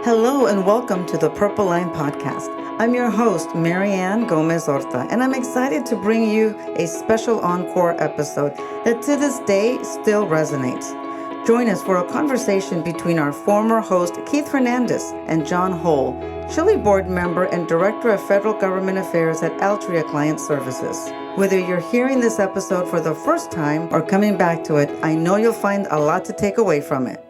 Hello and welcome to the Purple Line Podcast. I'm your host, Marianne Gomez Horta, and I'm excited to bring you a special Encore episode that to this day still resonates. Join us for a conversation between our former host, Keith Hernandez, and John Hoel, CHLI board member and Director of Federal Government Affairs at Altria Client Services. Whether you're hearing this episode for the first time or coming back to it, I know you'll find a lot to take away from it.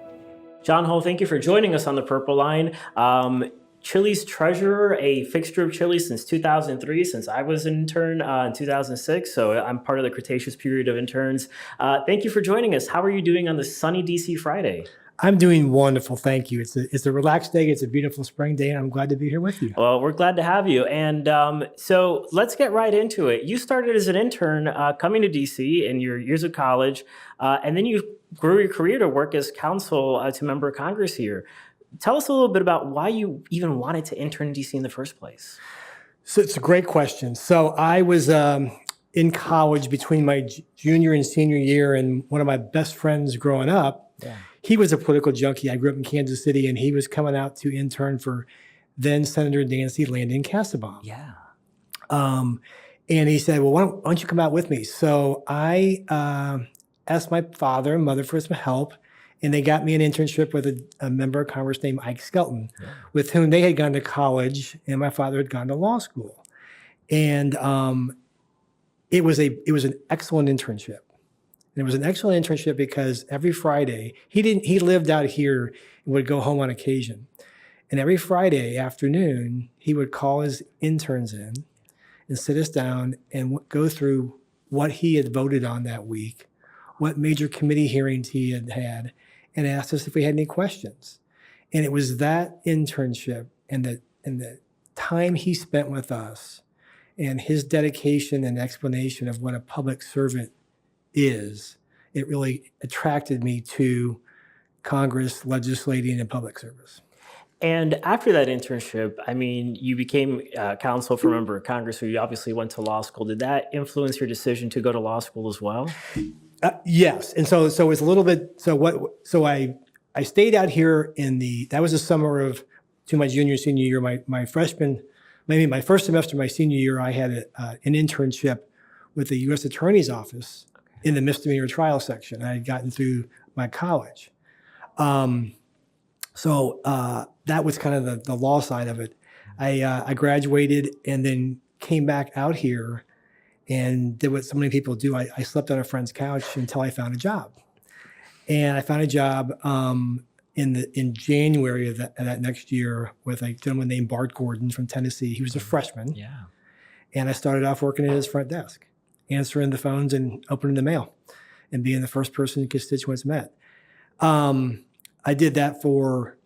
John Hoel, thank you for joining us on the Purple Line. CHLI's treasurer, a fixture of CHLI since 2003, since I was an intern in 2006. So I'm part of the Cretaceous period of interns. Thank you for joining us. How are you doing on this sunny DC Friday? I'm doing wonderful, thank you. It's a relaxed day. It's a beautiful spring day, and I'm glad to be here with you. Well, we're glad to have you. And so let's get right into it. You started as an intern coming to DC in your years of college, and then you grew your career to work as counsel to member of Congress here. Tell us a little bit about why you even wanted to intern in DC in the first place. So it's a great question. So I was in college between my junior and senior year, and one of my best friends growing up, he was a political junkie. I grew up in Kansas City, and he was coming out to intern for then Senator Nancy Landon Casaubon. Yeah. And he said, well, why don't you come out with me? So I asked my father and mother for some help, and they got me an internship with a member of Congress named Ike Skelton, with whom they had gone to college, and my father had gone to law school. And it was an excellent internship. And it was an excellent internship because every Friday, he lived out here and would go home on occasion. And every Friday afternoon, he would call his interns in and sit us down and go through what he had voted on that week, what major committee hearings he had had, and asked us if we had any questions. And it was that internship and the time he spent with us and his dedication and explanation of what a public servant is, it really attracted me to Congress, legislating, and public service. And after that internship, I mean, you became counsel for a member of Congress, so you obviously went to law school. Did that influence your decision to go to law school as well? Yes, and so it's a little bit. So I stayed out here that was the summer of to my junior senior year. My freshman, maybe my first semester, my senior year, I had an internship with the U.S. Attorney's Office in the misdemeanor trial section. I had gotten through my college. So that was kind of the law side of it. I graduated and then came back out here and did what so many people do. I slept on a friend's couch until I found a job. And I found a job in January of that next year with a gentleman named Bart Gordon from Tennessee. He was a freshman. Yeah. And I started off working at his front desk, answering the phones and opening the mail and being the first person constituents met. I did that for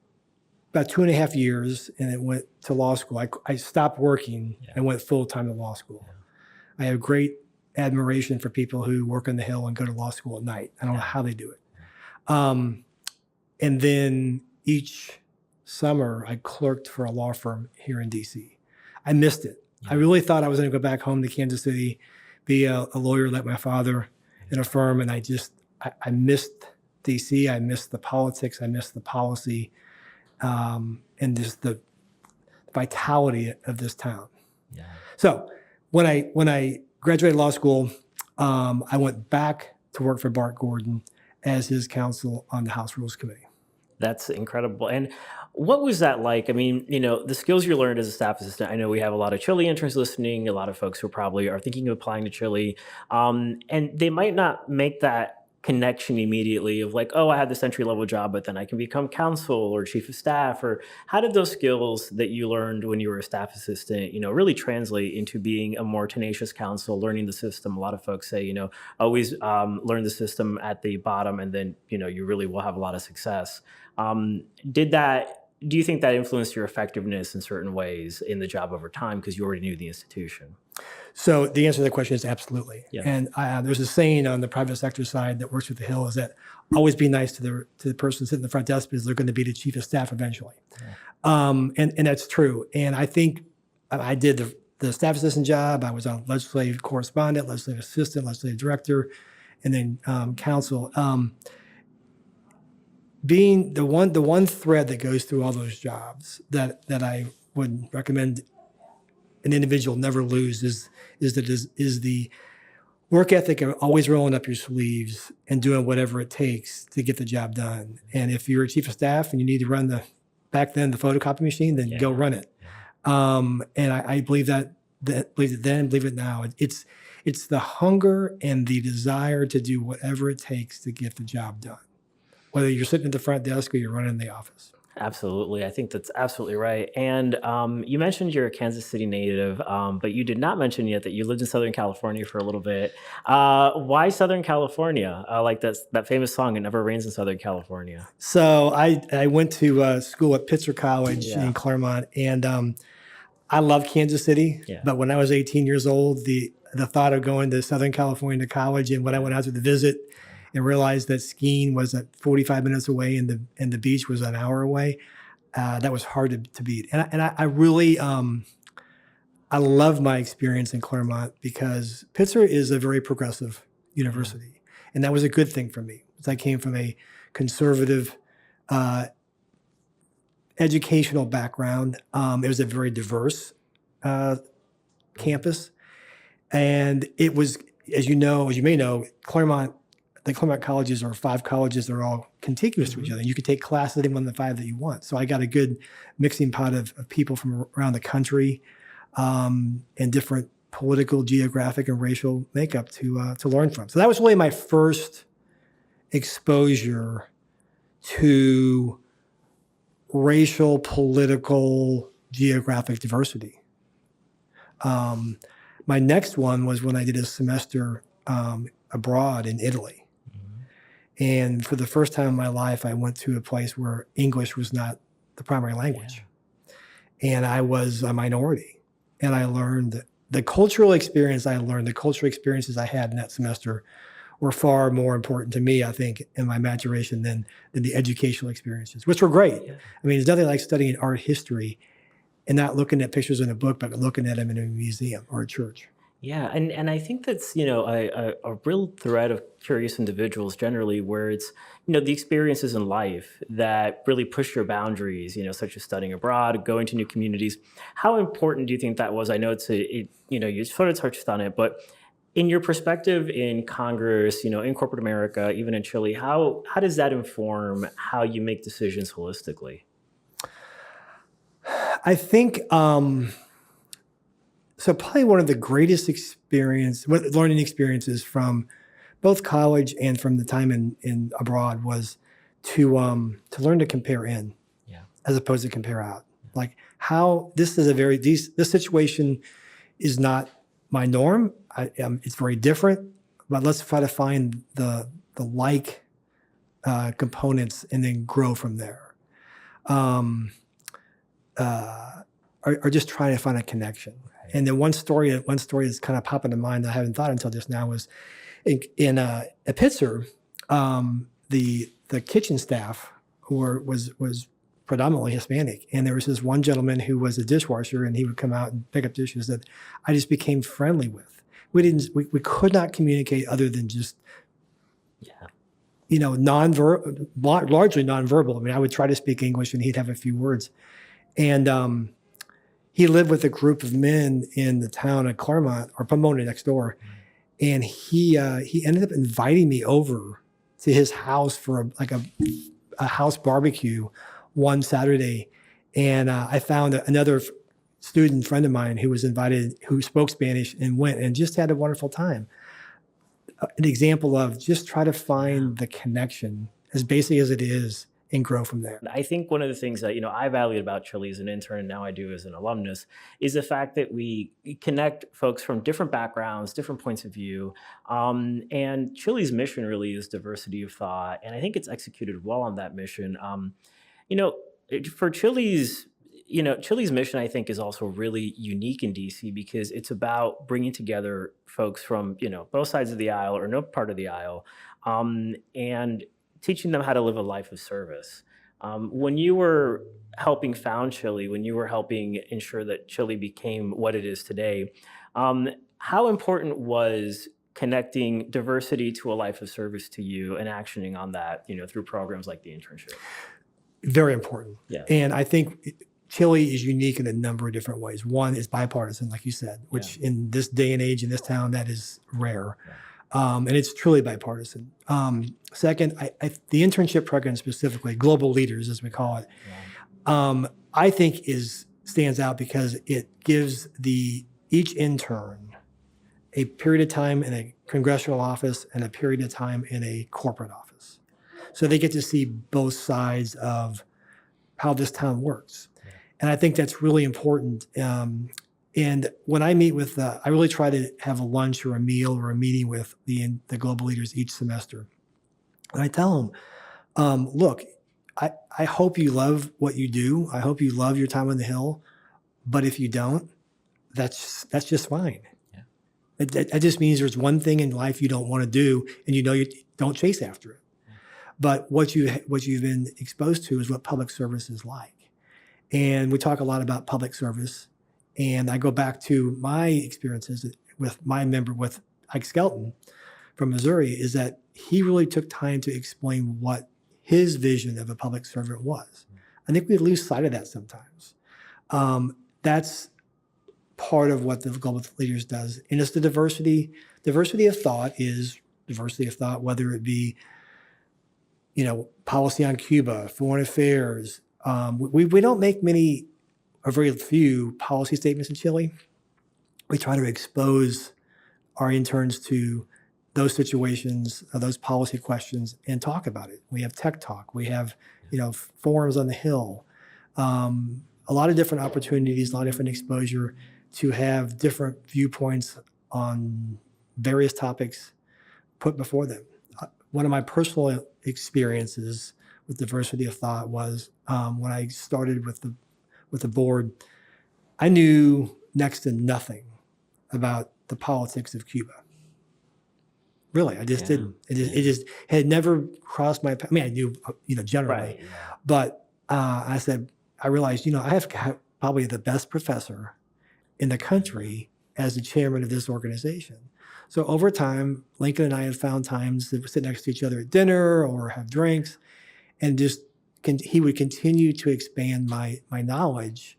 about 2.5 years, and it went to law school. I stopped working and went full-time to law school. I have great admiration for people who work on the Hill and go to law school at night. I don't know how they do it. And then each summer, I clerked for a law firm here in DC. I missed it. I really thought I was going to go back home to Kansas City, be a lawyer like my father in a firm, and I missed DC. I missed the politics. I missed the policy, and just the vitality of this town. Yeah. So when I graduated law school, I went back to work for Bart Gordon as his counsel on the House Rules Committee. That's incredible. And what was that like? I mean, the skills you learned as a staff assistant, I know we have a lot of CHLI interns listening, a lot of folks who probably are thinking of applying to CHLI, and they might not make that connection immediately of like, oh, I had this entry-level job, but then I can become counsel or chief of staff. Or how did those skills that you learned when you were a staff assistant, really translate into being a more tenacious counsel, learning the system? A lot of folks say, always learn the system at the bottom, and then, you really will have a lot of success. Do you think that influenced your effectiveness in certain ways in the job over time because you already knew the institution? So the answer to the question is absolutely. Yeah. And there's a saying on the private sector side that works with the Hill is that always be nice to the person sitting in the front desk because they're going to be the chief of staff eventually. Yeah. And that's true. And I think I did the staff assistant job. I was a legislative correspondent, legislative assistant, legislative director, and then counsel. being the one thread that goes through all those jobs that I would recommend an individual never lose is the work ethic of always rolling up your sleeves and doing whatever it takes to get the job done. And if you're a chief of staff and you need to run back then the photocopy machine, then go run it. And I believe believe it then, believe it now. It's the hunger and the desire to do whatever it takes to get the job done, whether you're sitting at the front desk or you're running the office. Absolutely. I think that's absolutely right. And you mentioned you're a Kansas City native, but you did not mention yet that you lived in Southern California for a little bit. Why Southern California? Like that famous song, "It Never Rains in Southern California." So I went to school at Pitzer College in Claremont, and I love Kansas City. Yeah. But when I was 18 years old, the thought of going to Southern California to college, and when I went out to the visit and realized that skiing was at 45 minutes away and the beach was an hour away, that was hard to beat. And I really I love my experience in Claremont because Pitzer is a very progressive university, and that was a good thing for me. I came from a conservative educational background. It was a very diverse campus, and it was, as you may know, the Claremont colleges are 5 colleges that are all contiguous to each other. You could take classes at any one of the 5 that you want. So I got a good mixing pot of people from around the country and different political, geographic, and racial makeup to learn from. So that was really my first exposure to racial, political, geographic diversity. My next one was when I did a semester abroad in Italy. And for the first time in my life, I went to a place where English was not the primary language. And I was a minority. And I learned the cultural experiences I had in that semester were far more important to me, I think, in my maturation than the educational experiences, which were great. Yeah. I mean, there's nothing like studying art history and not looking at pictures in a book, but looking at them in a museum or a church. Yeah, and I think that's, a real thread of curious individuals generally, where it's, the experiences in life that really push your boundaries, such as studying abroad, going to new communities. How important do you think that was? I know you sort of touched on it, but in your perspective in Congress, in corporate America, even in Chile, how does that inform how you make decisions holistically? I think so probably one of the greatest learning experiences from both college and from the time in abroad was to learn to compare in as opposed to compare out. Like how this situation is not my norm. It's very different, but let's try to find the like components and then grow from there. Or just trying to find a connection. And then one story that's kind of popping to mind that I haven't thought until just now was at Pitzer, the kitchen staff was predominantly Hispanic, and there was this one gentleman who was a dishwasher, and he would come out and pick up dishes that I just became friendly with. We could not communicate other than just largely nonverbal. I mean, I would try to speak English, and he'd have a few words, and he lived with a group of men in the town of Claremont, or Pomona next door. And he ended up inviting me over to his house for a house barbecue one Saturday. And I found another student friend of mine who was invited, who spoke Spanish, and went and just had a wonderful time. An example of just try to find the connection, as basic as it is, and grow from there. I think one of the things that, I valued about Chile as an intern, and now I do as an alumnus, is the fact that we connect folks from different backgrounds, different points of view. And Chile's mission really is diversity of thought. And I think it's executed well on that mission. For Chile's mission, I think, is also really unique in DC because it's about bringing together folks from, both sides of the aisle or no part of the aisle, and teaching them how to live a life of service. When you were helping found Chile, when you were helping ensure that Chile became what it is today, how important was connecting diversity to a life of service to you and actioning on that, through programs like the internship. Very important. Yeah. And I think Chile is unique in a number of different ways. One is bipartisan, like you said, which in this day and age in this town, that is rare. Yeah. And it's truly bipartisan. Second, the internship program specifically, Global Leaders, as we call it, I think stands out because it gives each intern a period of time in a congressional office and a period of time in a corporate office. So they get to see both sides of how this town works. And I think that's really important. And when I meet with, I really try to have a lunch or a meal or a meeting with the global leaders each semester. And I tell them, look, I hope you love what you do. I hope you love your time on the Hill. But if you don't, that's just fine. It just means there's one thing in life you don't want to do, and you don't chase after it. But what you've been exposed to is what public service is like. And we talk a lot about public service. And I go back to my experiences with my member, with Ike Skelton from Missouri, is that he really took time to explain what his vision of a public servant was. I think we lose sight of that sometimes. That's part of what the Global Leaders does. And it's the diversity of thought whether it be, policy on Cuba, foreign affairs. We don't make many or very few policy statements in Chile. We try to expose our interns to those situations, those policy questions, and talk about it. We have tech talk. We have, forums on the Hill. A lot of different opportunities, a lot of different exposure to have different viewpoints on various topics put before them. One of my personal experiences with diversity of thought was when I started with the board, I knew next to nothing about the politics of Cuba. Really, I just didn't. It just had never crossed my path. I mean, I knew, generally, Right. but I realized, I have probably the best professor in the country as the chairman of this organization. So over time, Lincoln and I have found times to sit next to each other at dinner or have drinks, and he would continue to expand my knowledge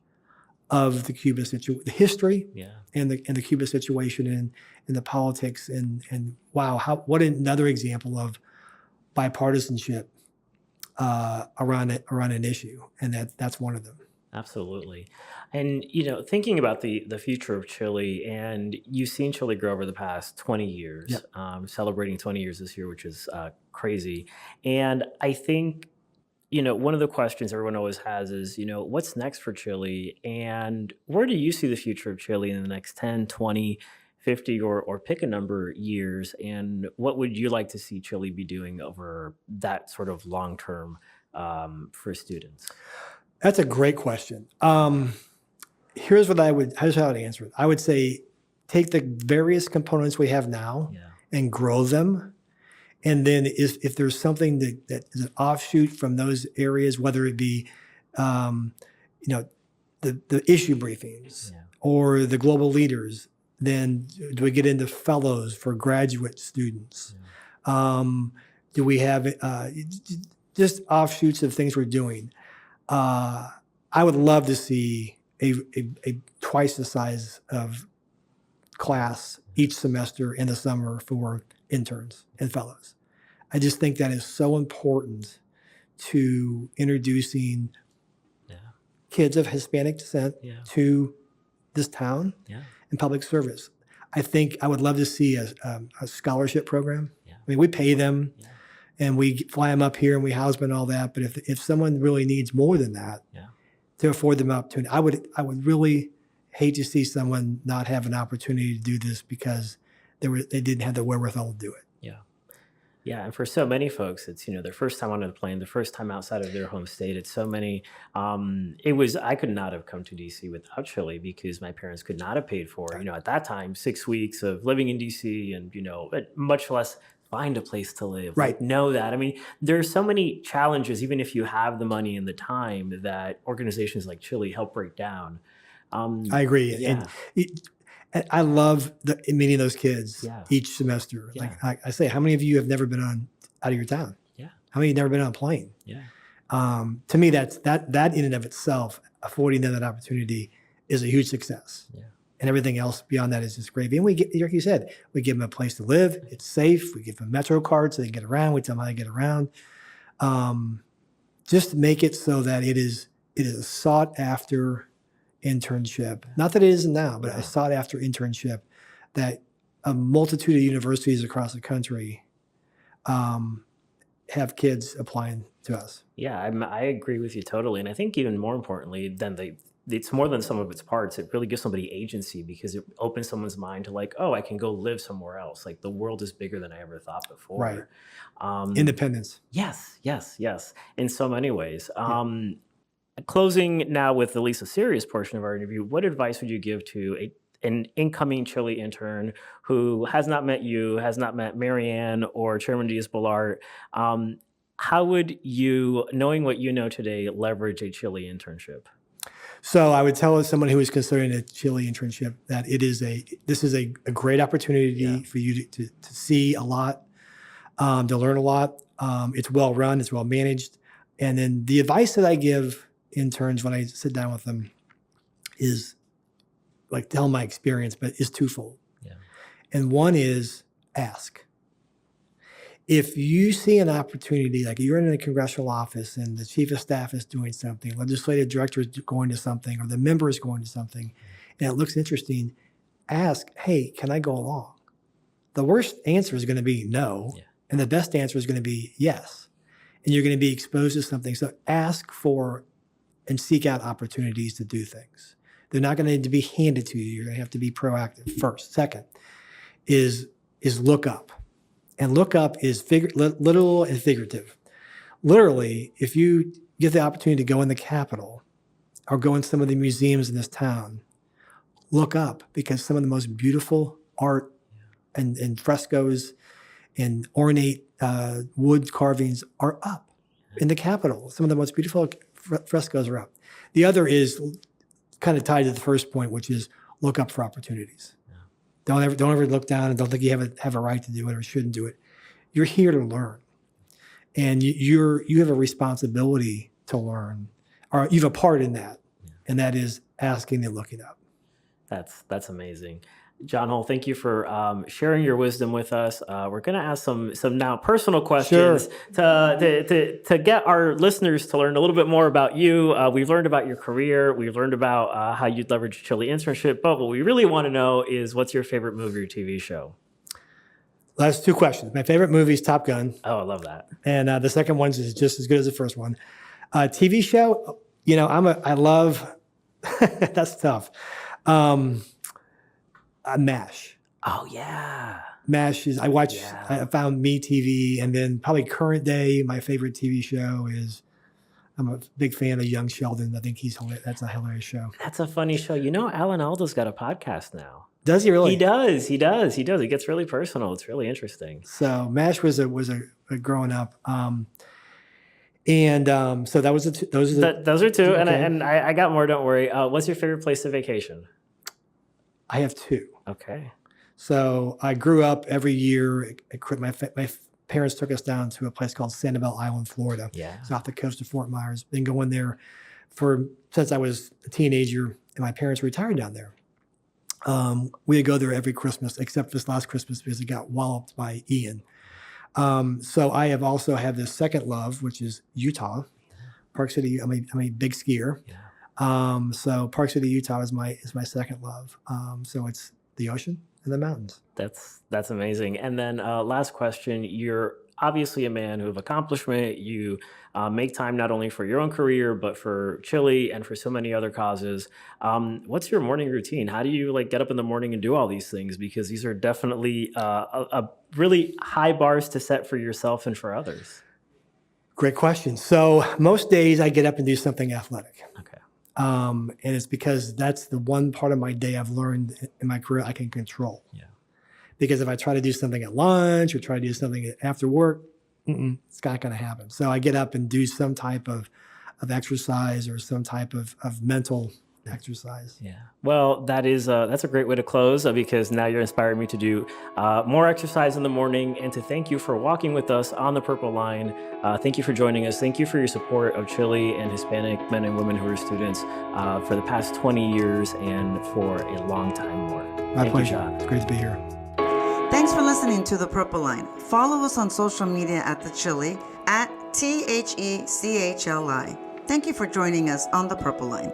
of the Cuba situation, the history, and the Cuba situation, and the politics, and wow, what another example of bipartisanship around an issue, and that's one of them. Absolutely. And, thinking about the future of Chile, and you've seen Chile grow over the past 20 years, celebrating 20 years this year, which is crazy. And I think, one of the questions everyone always has is, what's next for Chile? And where do you see the future of Chile in the next 10, 20, 50, or pick a number years? And what would you like to see Chile be doing over that sort of long term for students? That's a great question. Here's how I'd answer it. I would say take the various components we have now and grow them. And then if there's something that is an offshoot from those areas, whether it be, the issue briefings or the global leaders, then do we get into fellows for graduate students? Do we have just offshoots of things we're doing? I would love to see a twice the size of class each semester in the summer for interns and fellows. I just think that is so important to introducing kids of Hispanic descent to this town and public service. I think I would love to see a scholarship program. I mean, we pay them. And we fly them up here and we house them and all that. But if someone really needs more than that to afford them opportunity, I would really hate to see someone not have an opportunity to do this because they didn't have the wherewithal to do it. Yeah, and for so many folks, it's their first time on a plane, the first time outside of their home state. It's so many. I could not have come to DC without Chile because my parents could not have paid for at that time 6 weeks of living in DC and much less find a place to live. Right. Know that. I mean, there's so many challenges, even if you have the money and the time, that organizations like Chile help break down. I agree. Yeah. And And I love meeting those kids Yeah. each semester. Yeah. Like I say, how many of you have never been out of your town? Yeah. How many have never been on a plane? Yeah. To me, that in and of itself, affording them that opportunity is a huge success. Yeah. And everything else beyond that is just gravy. And we get, like you said, we give them a place to live. It's safe. We give them a Metro card so they can get around. We tell them how to get around. Just make it so that it is a sought after internship. Not that it isn't now, but a sought after internship that a multitude of universities across the country have kids applying to us. Yeah, I agree with you totally. And I think even more importantly than it's more than some of its parts. It really gives somebody agency because it opens someone's mind to like, oh, I can go live somewhere else. Like the world is bigger than I ever thought before. Right. Independence. Yes. In so many ways. Closing now with at least a serious portion of our interview, what advice would you give to an incoming CHLI intern who has not met you, has not met Marianne or Chairman Diaz-Balart? How would you, knowing what you know today, leverage a CHLI internship? So I would tell someone who is considering a CHLI internship that this is a great opportunity for you to see a lot, to learn a lot. It's well run, it's well managed. And then the advice that I give interns when I sit down with them is like tell my experience, but is twofold. Yeah. And one is ask. If you see an opportunity, like you're in a congressional office and the chief of staff is doing something, legislative director is going to something, or the member is going to something, and it looks interesting, ask, hey, can I go along? The worst answer is going to be no, and the best answer is going to be yes. And you're going to be exposed to something. So ask for and seek out opportunities to do things. They're not going to need to be handed to you. You're going to have to be proactive first. Second is look up. And look up is literal and figurative. Literally, if you get the opportunity to go in the Capitol or go in some of the museums in this town, look up because some of the most beautiful art and frescoes and ornate wood carvings are up in the Capitol. Some of the most beautiful frescoes are up. The other is kind of tied to the first point, which is look up for opportunities. Don't ever look down and don't think you have a right to do it or shouldn't do it. You're here to learn, and you have a responsibility to learn, or you have a part in that, and that is asking and looking up. That's amazing. John Hoel, thank you for sharing your wisdom with us. We're going to ask some now personal questions to get our listeners to learn a little bit more about you. We've learned about your career. We've learned about how you'd leverage CHLI internship. But what we really want to know is what's your favorite movie or TV show? Well, that's two questions. My favorite movie is Top Gun. Oh, I love that. And the second one is just as good as the first one. TV show, I love, that's tough. MASH. Oh yeah. MASH is, I found MeTV, and then probably current day, my favorite TV show is, I'm a big fan of Young Sheldon. I think he's hilarious. That's a hilarious show. That's a funny show. Alan Alda's got a podcast now. Does he really? He does. He gets really personal. It's really interesting. So MASH was a growing up. So that was those are two. Okay. And I got more, don't worry. What's your favorite place to vacation? I have two. Okay. So I grew up every year. My parents took us down to a place called Sanibel Island, Florida. Yeah. It's off the coast of Fort Myers. Been going there since I was a teenager, and my parents retired down there. We would go there every Christmas, except this last Christmas because it got walloped by Ian. So I have also had this second love, which is Utah, Park City. I'm a big skier. Yeah. So Park City, Utah is my second love. So it's the ocean and the mountains. That's amazing. And then last question, you're obviously a man of accomplishment. You make time not only for your own career, but for CHLI and for so many other causes. What's your morning routine? How do you get up in the morning and do all these things? Because these are definitely a really high bars to set for yourself and for others. Great question. So most days I get up and do something athletic. Okay. And it's because that's the one part of my day I've learned in my career I can control. Yeah. Because if I try to do something at lunch or try to do something after work, it's not going to happen. So I get up and do some type of exercise or some type of mental exercise. Yeah. Well, that's a great way to close because now you're inspiring me to do more exercise in the morning and to thank you for walking with us on the Purple Line. Thank you for joining us. Thank you for your support of Chile and Hispanic men and women who are students for the past 20 years and for a long time more. My Thank pleasure. you, John. It's great to be here. Thanks for listening to The Purple Line. Follow us on social media at the Chili at THECHLI. Thank you for joining us on The Purple Line.